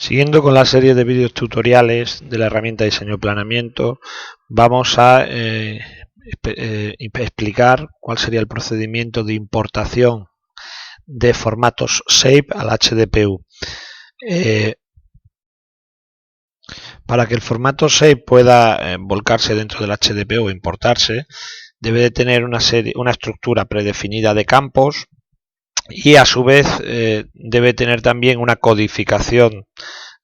Siguiendo con la serie de vídeos tutoriales de la herramienta de diseño y planeamiento, vamos a explicar cuál sería el procedimiento de importación de formatos SAFE al HDPU. Para que el formato SAFE pueda volcarse dentro del HDPU o importarse, debe de tener una estructura predefinida de campos y a su vez debe tener también una codificación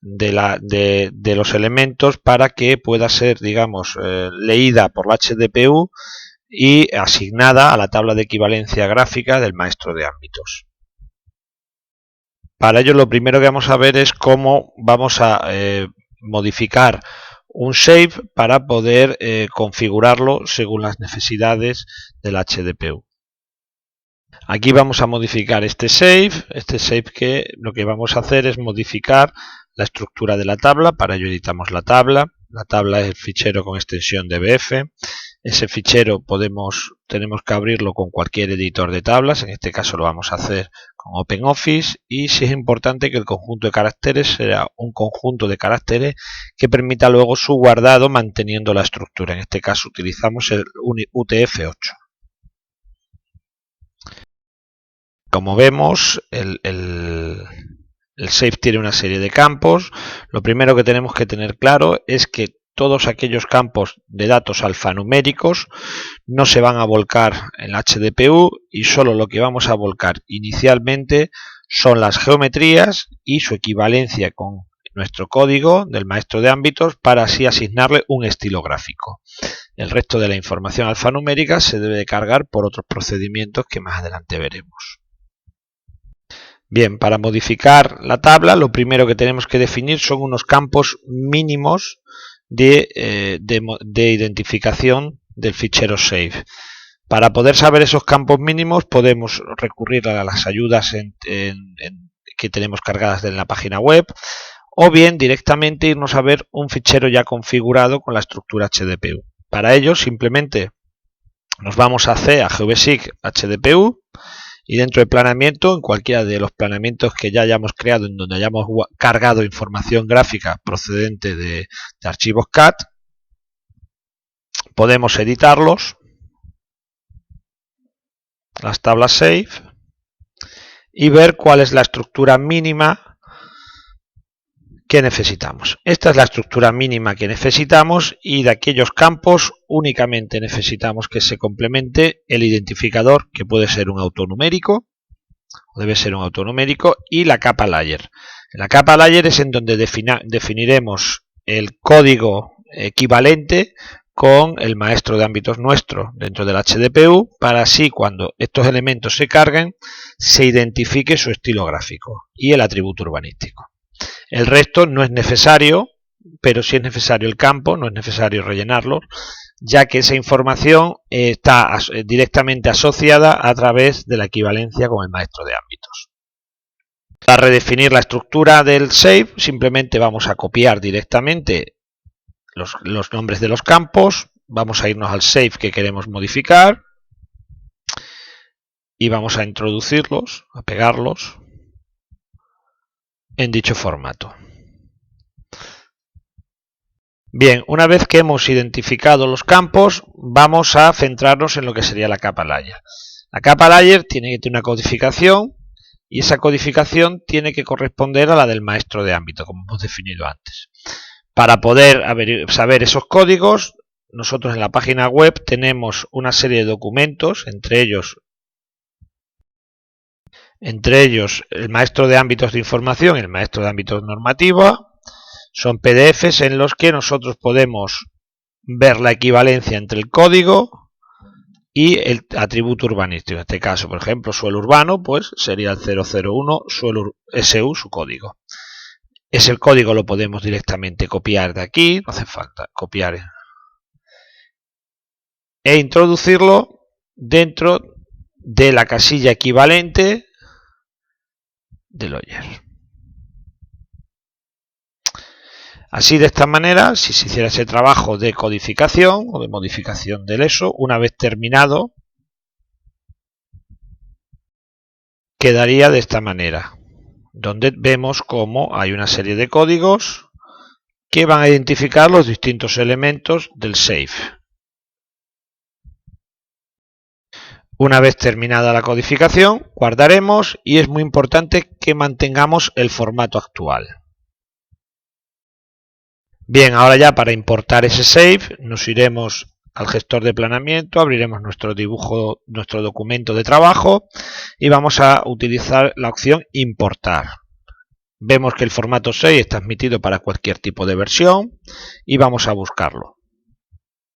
de los elementos para que pueda ser, digamos, leída por la HDPU y asignada a la tabla de equivalencia gráfica del maestro de ámbitos. Para ello, lo primero que vamos a ver es cómo vamos a modificar un SAFE para poder configurarlo según las necesidades del HDPU. Aquí vamos a modificar este SAFE que lo que vamos a hacer es modificar la estructura de la tabla. Para ello editamos la tabla. La tabla es el fichero con extensión dbf. Ese fichero tenemos que abrirlo con cualquier editor de tablas. En este caso lo vamos a hacer con OpenOffice. Y sí es importante que el conjunto de caracteres sea un conjunto de caracteres que permita luego su guardado manteniendo la estructura. En este caso utilizamos el UTF-8. Como vemos, el SAFE tiene una serie de campos. Lo primero que tenemos que tener claro es que todos aquellos campos de datos alfanuméricos no se van a volcar en la HDPU y solo lo que vamos a volcar inicialmente son las geometrías y su equivalencia con nuestro código del maestro de ámbitos para así asignarle un estilo gráfico. El resto de la información alfanumérica se debe de cargar por otros procedimientos que más adelante veremos. Bien, para modificar la tabla, lo primero que tenemos que definir son unos campos mínimos de identificación del fichero SAFE. Para poder saber esos campos mínimos podemos recurrir a las ayudas que tenemos cargadas en la página web o bien directamente irnos a ver un fichero ya configurado con la estructura HDPU. Para ello simplemente nos vamos a GVSIG HDPU y dentro de planeamiento, en cualquiera de los planeamientos que ya hayamos creado en donde hayamos cargado información gráfica procedente de archivos CAD, podemos editarlos, las tablas SAFE, y ver cuál es la estructura mínima que necesitamos. Esta es la estructura mínima que necesitamos y de aquellos campos únicamente necesitamos que se complemente el identificador, que puede ser un autonumérico, o debe ser un autonumérico, y la capa layer. La capa layer es en donde definiremos el código equivalente con el maestro de ámbitos nuestro dentro del HDPU, para así cuando estos elementos se carguen se identifique su estilo gráfico y el atributo urbanístico. El resto no es necesario, pero sí es necesario el campo, no es necesario rellenarlo, ya que esa información está directamente asociada a través de la equivalencia con el maestro de ámbitos. Para redefinir la estructura del SAFE, simplemente vamos a copiar directamente los nombres de los campos, vamos a irnos al SAFE que queremos modificar y vamos a introducirlos, a pegarlos en dicho formato. Bien, una vez que hemos identificado los campos, vamos a centrarnos en lo que sería la capa layer. La capa layer tiene que tener una codificación y esa codificación tiene que corresponder a la del maestro de ámbito, como hemos definido antes. Para poder saber esos códigos, nosotros en la página web tenemos una serie de documentos, entre ellos el maestro de ámbitos de información y el maestro de ámbitos normativa. Son PDFs en los que nosotros podemos ver la equivalencia entre el código y el atributo urbanístico. En este caso, por ejemplo, suelo urbano, pues sería el 001 suelo SU, su código. Ese código lo podemos directamente copiar de aquí, no hace falta copiar e introducirlo dentro de la casilla equivalente de Lawyer. Así, de esta manera, si se hiciera ese trabajo de codificación o de modificación del ESO, una vez terminado, quedaría de esta manera. donde vemos cómo hay una serie de códigos que van a identificar los distintos elementos del save. Una vez terminada la codificación, guardaremos y es muy importante que mantengamos el formato actual. Bien, ahora ya para importar ese save nos iremos al gestor de planeamiento, abriremos nuestro dibujo, nuestro documento de trabajo y vamos a utilizar la opción importar. Vemos que el formato save está admitido para cualquier tipo de versión y vamos a buscarlo.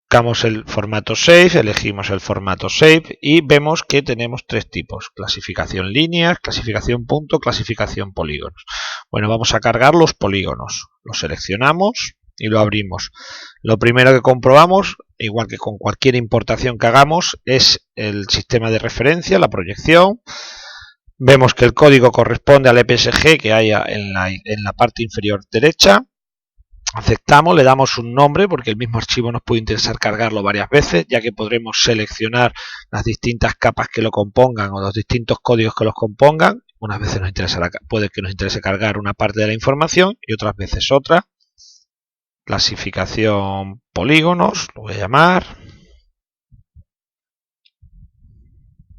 Buscamos el formato save, elegimos el formato save y vemos que tenemos tres tipos: clasificación líneas, clasificación punto, clasificación polígonos. Bueno, vamos a cargar los polígonos. Lo seleccionamos y lo abrimos. Lo primero que comprobamos, igual que con cualquier importación que hagamos, es el sistema de referencia, la proyección. Vemos que el código corresponde al EPSG que hay en la parte inferior derecha. Aceptamos, le damos un nombre porque el mismo archivo nos puede interesar cargarlo varias veces, ya que podremos seleccionar las distintas capas que lo compongan o los distintos códigos que los compongan. Unas veces puede que nos interese cargar una parte de la información y otras veces otra. Clasificación polígonos, lo voy a llamar.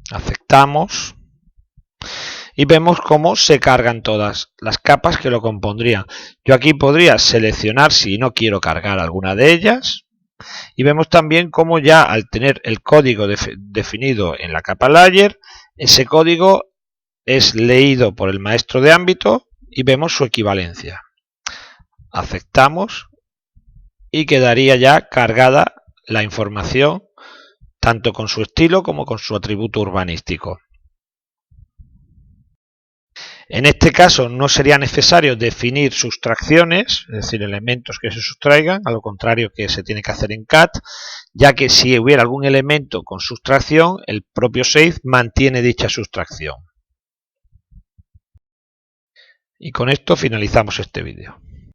Aceptamos. Y vemos cómo se cargan todas las capas que lo compondrían. Yo aquí podría seleccionar si no quiero cargar alguna de ellas. Y vemos también cómo ya al tener el código definido en la capa layer, ese código es leído por el maestro de ámbito y vemos su equivalencia. Aceptamos y quedaría ya cargada la información tanto con su estilo como con su atributo urbanístico. En este caso no sería necesario definir sustracciones, es decir, elementos que se sustraigan, a lo contrario que se tiene que hacer en CAD, ya que si hubiera algún elemento con sustracción, el propio save mantiene dicha sustracción. Y con esto finalizamos este vídeo.